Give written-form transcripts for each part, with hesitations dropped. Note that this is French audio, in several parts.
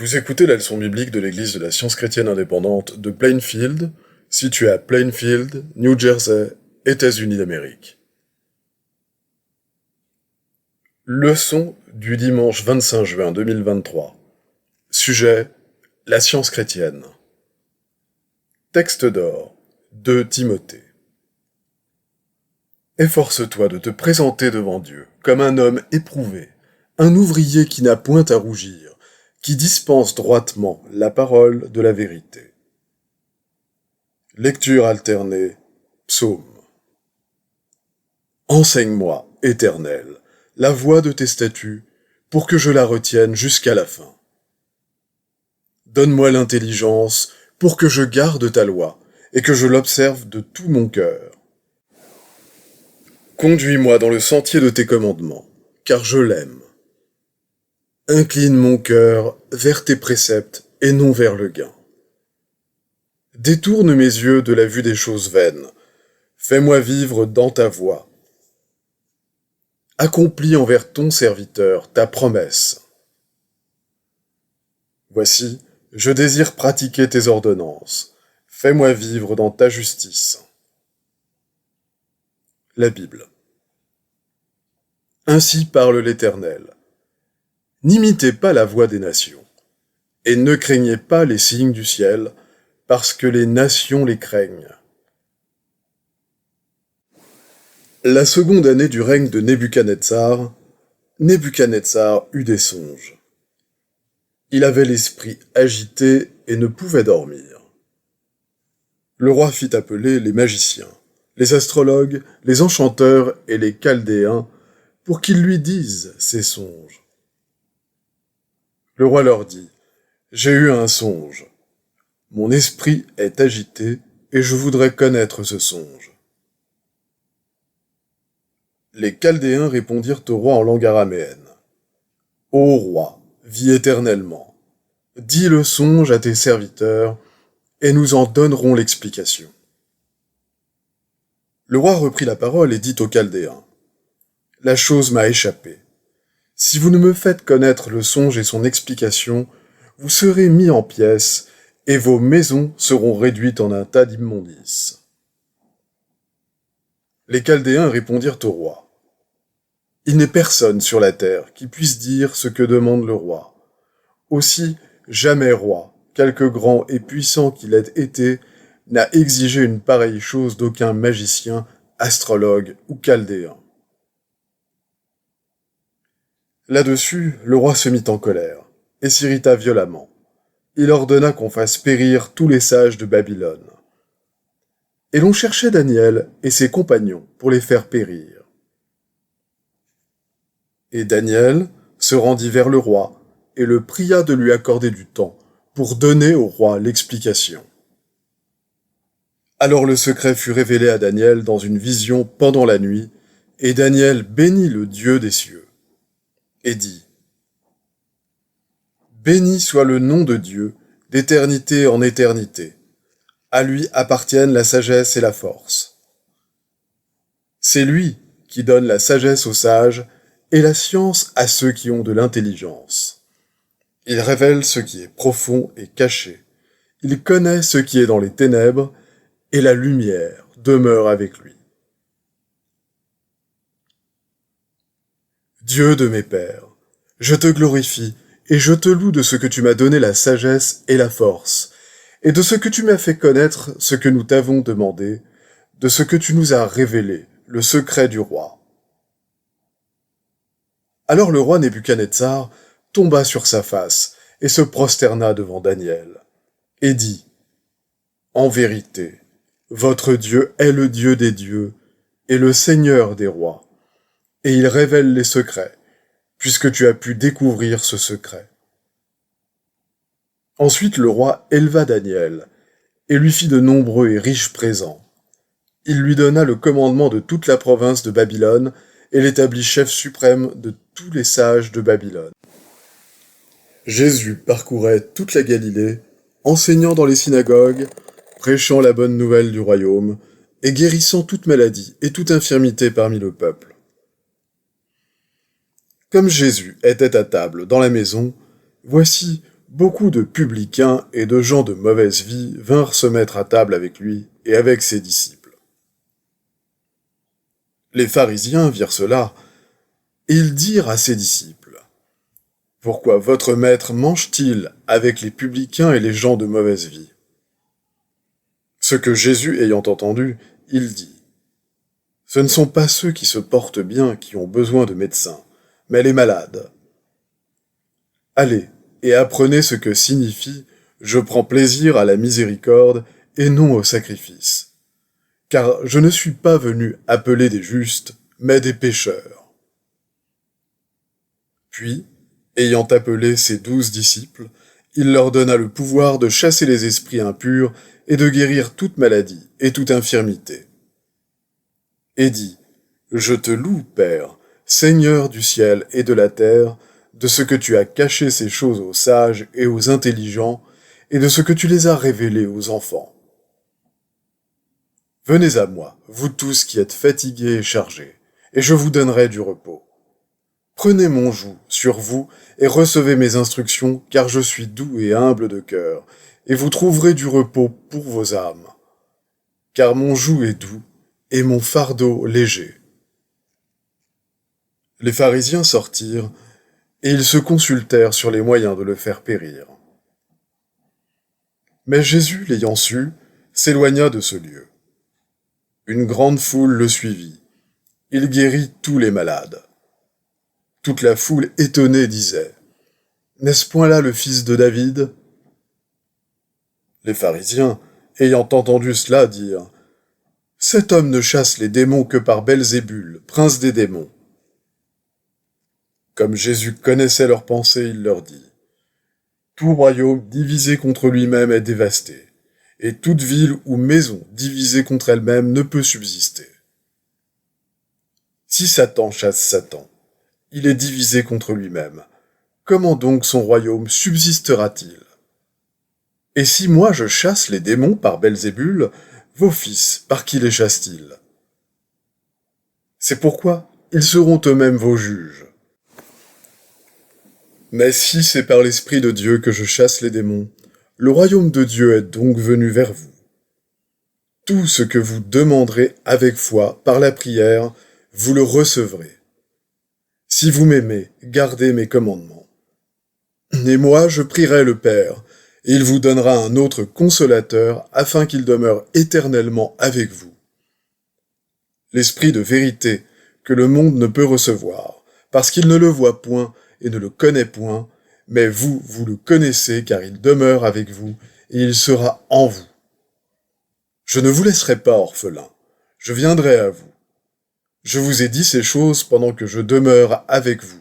Vous écoutez la leçon biblique de l'Église de la Science chrétienne indépendante de Plainfield, située à Plainfield, New Jersey, États-Unis d'Amérique. Leçon du dimanche 25 juin 2023. Sujet: la science chrétienne. Texte d'or, 2 Timothée. Efforce-toi de te présenter devant Dieu comme un homme éprouvé, un ouvrier qui n'a point à rougir, qui dispense droitement la parole de la vérité. Lecture alternée, Psaume. Enseigne-moi, Éternel, la voie de tes statuts, pour que je la retienne jusqu'à la fin. Donne-moi l'intelligence pour que je garde ta loi et que je l'observe de tout mon cœur. Conduis-moi dans le sentier de tes commandements, car je l'aime. Incline mon cœur vers tes préceptes et non vers le gain. Détourne mes yeux de la vue des choses vaines. Fais-moi vivre dans ta voie. Accomplis envers ton serviteur ta promesse. Voici, je désire pratiquer tes ordonnances. Fais-moi vivre dans ta justice. La Bible. Ainsi parle l'Éternel. N'imitez pas la voix des nations, et ne craignez pas les signes du ciel, parce que les nations les craignent. La seconde année du règne de Nebuchadnezzar, Nebuchadnezzar eut des songes. Il avait l'esprit agité et ne pouvait dormir. Le roi fit appeler les magiciens, les astrologues, les enchanteurs et les chaldéens pour qu'ils lui disent ses songes. Le roi leur dit : « J'ai eu un songe. Mon esprit est agité et je voudrais connaître ce songe. » Les Chaldéens répondirent au roi en langue araméenne : « Ô roi, vis éternellement. Dis le songe à tes serviteurs et nous en donnerons l'explication. » Le roi reprit la parole et dit aux Chaldéens : « La chose m'a échappé. Si vous ne me faites connaître le songe et son explication, vous serez mis en pièces, et vos maisons seront réduites en un tas d'immondices. » Les Chaldéens répondirent au roi : « Il n'est personne sur la terre qui puisse dire ce que demande le roi. Aussi, jamais roi, quelque grand et puissant qu'il ait été, n'a exigé une pareille chose d'aucun magicien, astrologue ou chaldéen. » Là-dessus, le roi se mit en colère, et s'irrita violemment. Il ordonna qu'on fasse périr tous les sages de Babylone. Et l'on cherchait Daniel et ses compagnons pour les faire périr. Et Daniel se rendit vers le roi et le pria de lui accorder du temps pour donner au roi l'explication. Alors le secret fut révélé à Daniel dans une vision pendant la nuit, et Daniel bénit le Dieu des cieux et dit : « Béni soit le nom de Dieu, d'éternité en éternité. À lui appartiennent la sagesse et la force. C'est lui qui donne la sagesse aux sages et la science à ceux qui ont de l'intelligence. Il révèle ce qui est profond et caché. Il connaît ce qui est dans les ténèbres, et la lumière demeure avec lui. Dieu de mes pères, je te glorifie et je te loue de ce que tu m'as donné la sagesse et la force, et de ce que tu m'as fait connaître ce que nous t'avons demandé, de ce que tu nous as révélé, le secret du roi. » Alors le roi Nebuchadnezzar tomba sur sa face et se prosterna devant Daniel, et dit : « En vérité, votre Dieu est le Dieu des dieux et le Seigneur des rois, et il révèle les secrets, puisque tu as pu découvrir ce secret. » Ensuite le roi éleva Daniel, et lui fit de nombreux et riches présents. Il lui donna le commandement de toute la province de Babylone, et l'établit chef suprême de tous les sages de Babylone. Jésus parcourait toute la Galilée, enseignant dans les synagogues, prêchant la bonne nouvelle du royaume, et guérissant toute maladie et toute infirmité parmi le peuple. Comme Jésus était à table dans la maison, voici, beaucoup de publicains et de gens de mauvaise vie vinrent se mettre à table avec lui et avec ses disciples. Les pharisiens virent cela, et ils dirent à ses disciples, « Pourquoi votre maître mange-t-il avec les publicains et les gens de mauvaise vie ?» Ce que Jésus ayant entendu, il dit, « Ce ne sont pas ceux qui se portent bien qui ont besoin de médecins, mais les malades. Allez, et apprenez ce que signifie « Je prends plaisir à la miséricorde et non au sacrifice. Car je ne suis pas venu appeler des justes, mais des pécheurs. » Puis, ayant appelé ses 12 disciples, il leur donna le pouvoir de chasser les esprits impurs et de guérir toute maladie et toute infirmité. Et dit, « Je te loue, Père, Seigneur du ciel et de la terre, de ce que tu as caché ces choses aux sages et aux intelligents, et de ce que tu les as révélées aux enfants. Venez à moi, vous tous qui êtes fatigués et chargés, et je vous donnerai du repos. Prenez mon joug sur vous et recevez mes instructions, car je suis doux et humble de cœur, et vous trouverez du repos pour vos âmes. Car mon joug est doux et mon fardeau léger. » Les pharisiens sortirent, et ils se consultèrent sur les moyens de le faire périr. Mais Jésus, l'ayant su, s'éloigna de ce lieu. Une grande foule le suivit. Il guérit tous les malades. Toute la foule étonnée disait, « N'est-ce point là le fils de David ?» Les pharisiens, ayant entendu cela, dirent, « Cet homme ne chasse les démons que par Belzébul, prince des démons. » Comme Jésus connaissait leurs pensées, il leur dit, « Tout royaume divisé contre lui-même est dévasté, et toute ville ou maison divisée contre elle-même ne peut subsister. Si Satan chasse Satan, il est divisé contre lui-même. Comment donc son royaume subsistera-t-il? Et si moi je chasse les démons par Belzébul, vos fils, par qui les chassent-ils? C'est pourquoi ils seront eux-mêmes vos juges. Mais si c'est par l'Esprit de Dieu que je chasse les démons, le royaume de Dieu est donc venu vers vous. Tout ce que vous demanderez avec foi par la prière, vous le recevrez. Si vous m'aimez, gardez mes commandements. Et moi, je prierai le Père, et il vous donnera un autre consolateur afin qu'il demeure éternellement avec vous. L'Esprit de vérité que le monde ne peut recevoir, parce qu'il ne le voit point et ne le connaît point, mais vous, vous le connaissez car il demeure avec vous et il sera en vous. Je ne vous laisserai pas orphelins, je viendrai à vous. Je vous ai dit ces choses pendant que je demeure avec vous.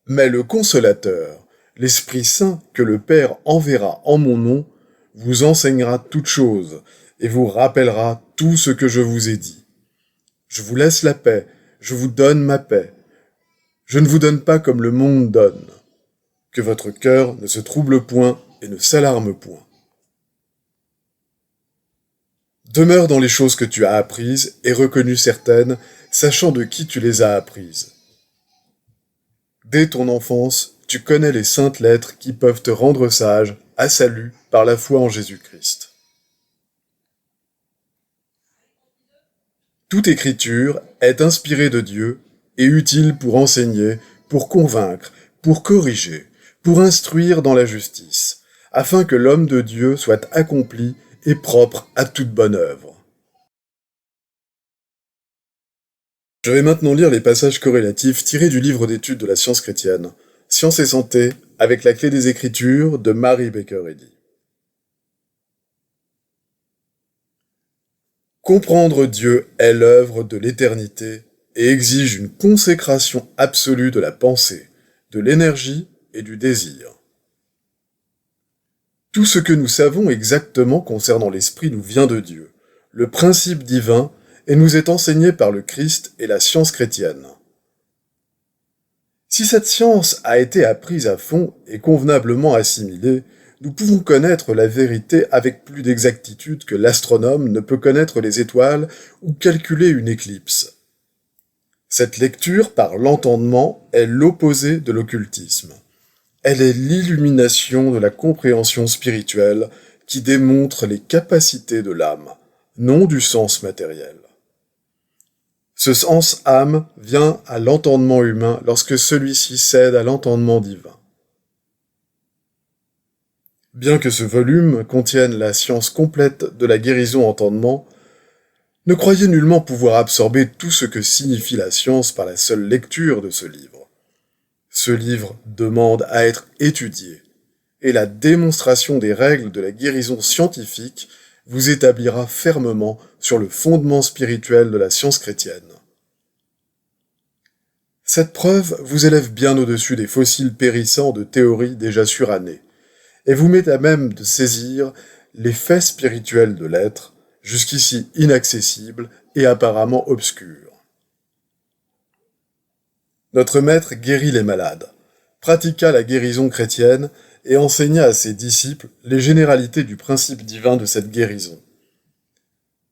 Mais le Consolateur, l'Esprit Saint que le Père enverra en mon nom, vous enseignera toutes choses et vous rappellera tout ce que je vous ai dit. Je vous laisse la paix, je vous donne ma paix. Je ne vous donne pas comme le monde donne. Que votre cœur ne se trouble point et ne s'alarme point. Demeure dans les choses que tu as apprises et reconnues certaines, sachant de qui tu les as apprises. Dès ton enfance, tu connais les saintes lettres qui peuvent te rendre sage à salut par la foi en Jésus-Christ. Toute écriture est inspirée de Dieu et utile pour enseigner, pour convaincre, pour corriger, pour instruire dans la justice, afin que l'homme de Dieu soit accompli et propre à toute bonne œuvre. Je vais maintenant lire les passages corrélatifs tirés du livre d'études de la science chrétienne, Science et santé, avec la clé des Écritures de Mary Baker Eddy. Comprendre Dieu est l'œuvre de l'éternité et exige une consécration absolue de la pensée, de l'énergie et du désir. Tout ce que nous savons exactement concernant l'esprit nous vient de Dieu, le principe divin, et nous est enseigné par le Christ et la science chrétienne. Si cette science a été apprise à fond et convenablement assimilée, nous pouvons connaître la vérité avec plus d'exactitude que l'astronome ne peut connaître les étoiles ou calculer une éclipse. Cette lecture par l'entendement est l'opposé de l'occultisme. Elle est l'illumination de la compréhension spirituelle qui démontre les capacités de l'âme, non du sens matériel. Ce sens âme vient à l'entendement humain lorsque celui-ci cède à l'entendement divin. Bien que ce volume contienne la science complète de la guérison entendement, ne croyez nullement pouvoir absorber tout ce que signifie la science par la seule lecture de ce livre. Ce livre demande à être étudié, et la démonstration des règles de la guérison scientifique vous établira fermement sur le fondement spirituel de la science chrétienne. Cette preuve vous élève bien au-dessus des fossiles périssants de théories déjà surannées, et vous met à même de saisir les faits spirituels de l'être, jusqu'ici inaccessibles et apparemment obscurs. Notre maître guérit les malades, pratiqua la guérison chrétienne et enseigna à ses disciples les généralités du principe divin de cette guérison.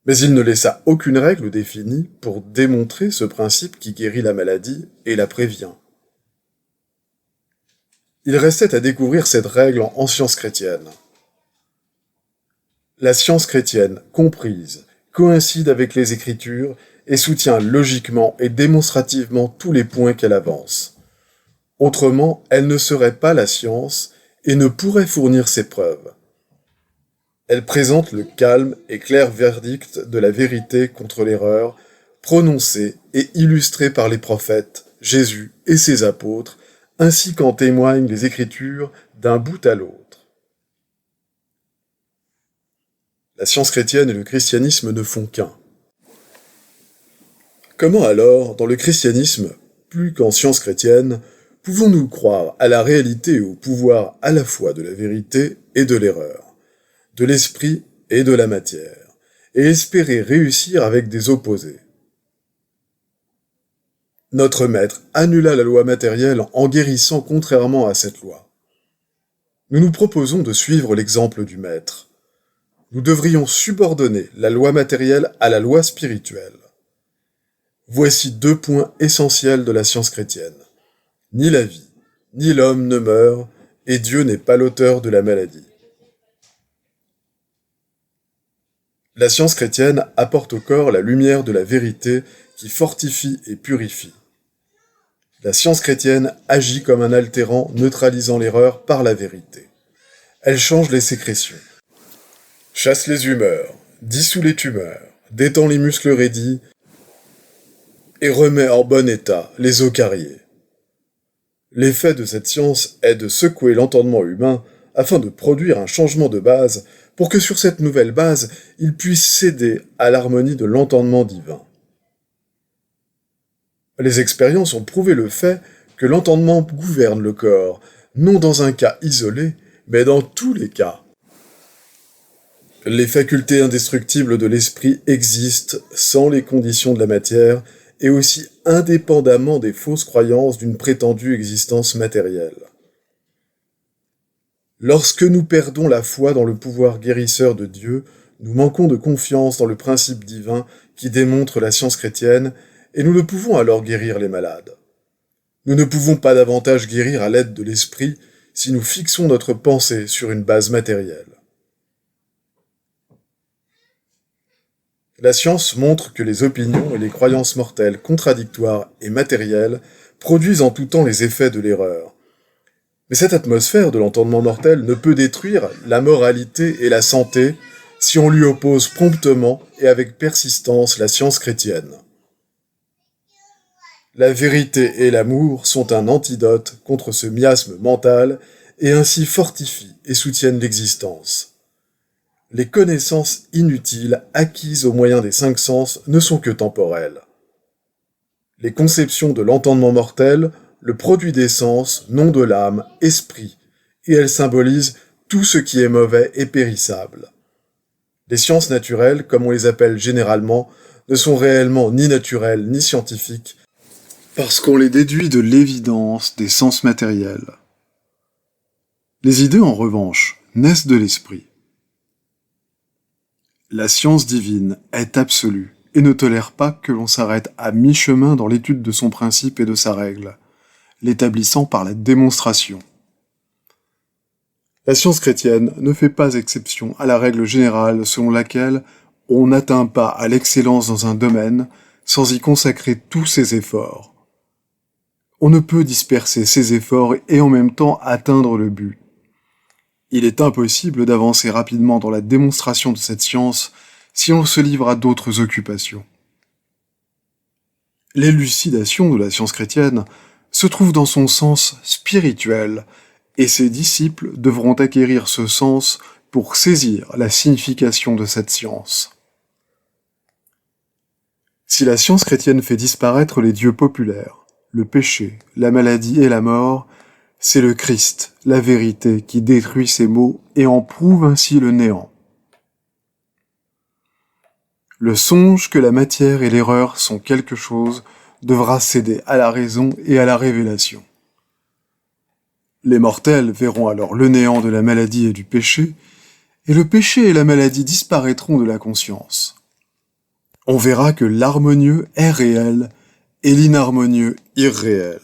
Mais il ne laissa aucune règle définie pour démontrer ce principe qui guérit la maladie et la prévient. Il restait à découvrir cette règle en science chrétienne. La science chrétienne, comprise, coïncide avec les Écritures et soutient logiquement et démonstrativement tous les points qu'elle avance. Autrement, elle ne serait pas la science et ne pourrait fournir ses preuves. Elle présente le calme et clair verdict de la vérité contre l'erreur, prononcé et illustré par les prophètes, Jésus et ses apôtres, ainsi qu'en témoignent les Écritures d'un bout à l'autre. La science chrétienne et le christianisme ne font qu'un. Comment alors, dans le christianisme, plus qu'en science chrétienne, pouvons-nous croire à la réalité et au pouvoir à la fois de la vérité et de l'erreur, de l'esprit et de la matière, et espérer réussir avec des opposés? Notre maître annula la loi matérielle en guérissant contrairement à cette loi. Nous nous proposons de suivre l'exemple du maître. Nous devrions subordonner la loi matérielle à la loi spirituelle. Voici 2 points essentiels de la science chrétienne. Ni la vie, ni l'homme ne meurt, et Dieu n'est pas l'auteur de la maladie. La science chrétienne apporte au corps la lumière de la vérité qui fortifie et purifie. La science chrétienne agit comme un altérant neutralisant l'erreur par la vérité. Elle change les sécrétions, chasse les humeurs, dissout les tumeurs, détend les muscles raidis et remet en bon état les os carriés. L'effet de cette science est de secouer l'entendement humain afin de produire un changement de base pour que sur cette nouvelle base, il puisse céder à l'harmonie de l'entendement divin. Les expériences ont prouvé le fait que l'entendement gouverne le corps, non dans un cas isolé, mais dans tous les cas. Les facultés indestructibles de l'esprit existent sans les conditions de la matière et aussi indépendamment des fausses croyances d'une prétendue existence matérielle. Lorsque nous perdons la foi dans le pouvoir guérisseur de Dieu, nous manquons de confiance dans le principe divin qui démontre la science chrétienne, et nous ne pouvons alors guérir les malades. Nous ne pouvons pas davantage guérir à l'aide de l'esprit si nous fixons notre pensée sur une base matérielle. La science montre que les opinions et les croyances mortelles contradictoires et matérielles produisent en tout temps les effets de l'erreur. Mais cette atmosphère de l'entendement mortel ne peut détruire la moralité et la santé si on lui oppose promptement et avec persistance la science chrétienne. La vérité et l'amour sont un antidote contre ce miasme mental et ainsi fortifient et soutiennent l'existence. Les connaissances inutiles acquises au moyen des 5 sens ne sont que temporelles. Les conceptions de l'entendement mortel, le produit des sens, non de l'âme, esprit, et elles symbolisent tout ce qui est mauvais et périssable. Les sciences naturelles, comme on les appelle généralement, ne sont réellement ni naturelles ni scientifiques, parce qu'on les déduit de l'évidence des sens matériels. Les idées, en revanche, naissent de l'esprit. La science divine est absolue et ne tolère pas que l'on s'arrête à mi-chemin dans l'étude de son principe et de sa règle, l'établissant par la démonstration. La science chrétienne ne fait pas exception à la règle générale selon laquelle on n'atteint pas à l'excellence dans un domaine sans y consacrer tous ses efforts. On ne peut disperser ses efforts et en même temps atteindre le but. Il est impossible d'avancer rapidement dans la démonstration de cette science si on se livre à d'autres occupations. L'élucidation de la science chrétienne se trouve dans son sens spirituel, et ses disciples devront acquérir ce sens pour saisir la signification de cette science. Si la science chrétienne fait disparaître les dieux populaires, le péché, la maladie et la mort, c'est le Christ, la vérité, qui détruit ces maux et en prouve ainsi le néant. Le songe que la matière et l'erreur sont quelque chose devra céder à la raison et à la révélation. Les mortels verront alors le néant de la maladie et du péché, et le péché et la maladie disparaîtront de la conscience. On verra que l'harmonieux est réel et l'inharmonieux irréel.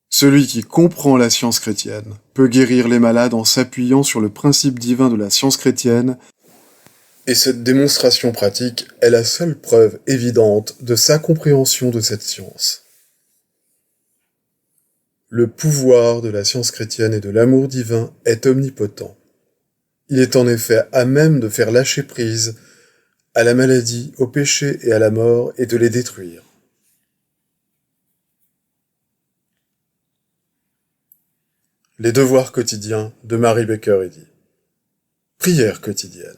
Celui qui comprend la science chrétienne peut guérir les malades en s'appuyant sur le principe divin de la science chrétienne, et cette démonstration pratique est la seule preuve évidente de sa compréhension de cette science. Le pouvoir de la science chrétienne et de l'amour divin est omnipotent. Il est en effet à même de faire lâcher prise à la maladie, au péché et à la mort et de les détruire. Les devoirs quotidiens de Mary Baker Eddy. Prière quotidienne.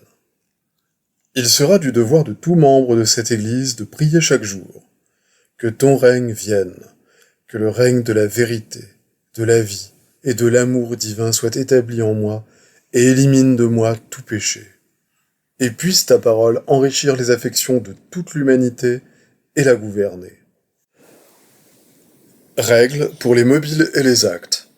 Il sera du devoir de tout membre de cette Église de prier chaque jour. Que ton règne vienne, que le règne de la vérité, de la vie et de l'amour divin soit établi en moi et élimine de moi tout péché. Et puisse ta parole enrichir les affections de toute l'humanité et la gouverner. Règles pour les mobiles et les actes.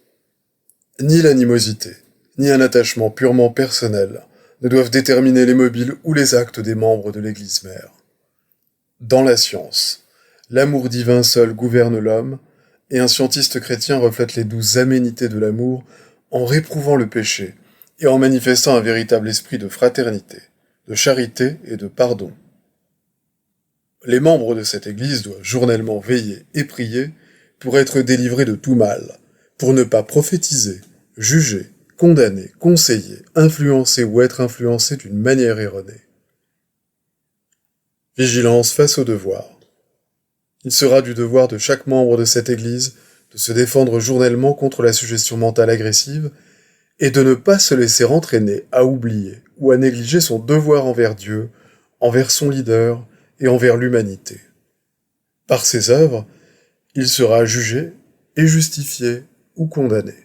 Ni l'animosité, ni un attachement purement personnel ne doivent déterminer les mobiles ou les actes des membres de l'Église mère. Dans la science, l'amour divin seul gouverne l'homme, et un scientiste chrétien reflète les douces aménités de l'amour en réprouvant le péché et en manifestant un véritable esprit de fraternité, de charité et de pardon. Les membres de cette Église doivent journellement veiller et prier pour être délivrés de tout mal, pour ne pas prophétiser, juger, condamner, conseiller, influencer ou être influencé d'une manière erronée. Vigilance face au devoir. Il sera du devoir de chaque membre de cette Église de se défendre journellement contre la suggestion mentale agressive et de ne pas se laisser entraîner à oublier ou à négliger son devoir envers Dieu, envers son leader et envers l'humanité. Par ses œuvres, il sera jugé et justifié ou condamné.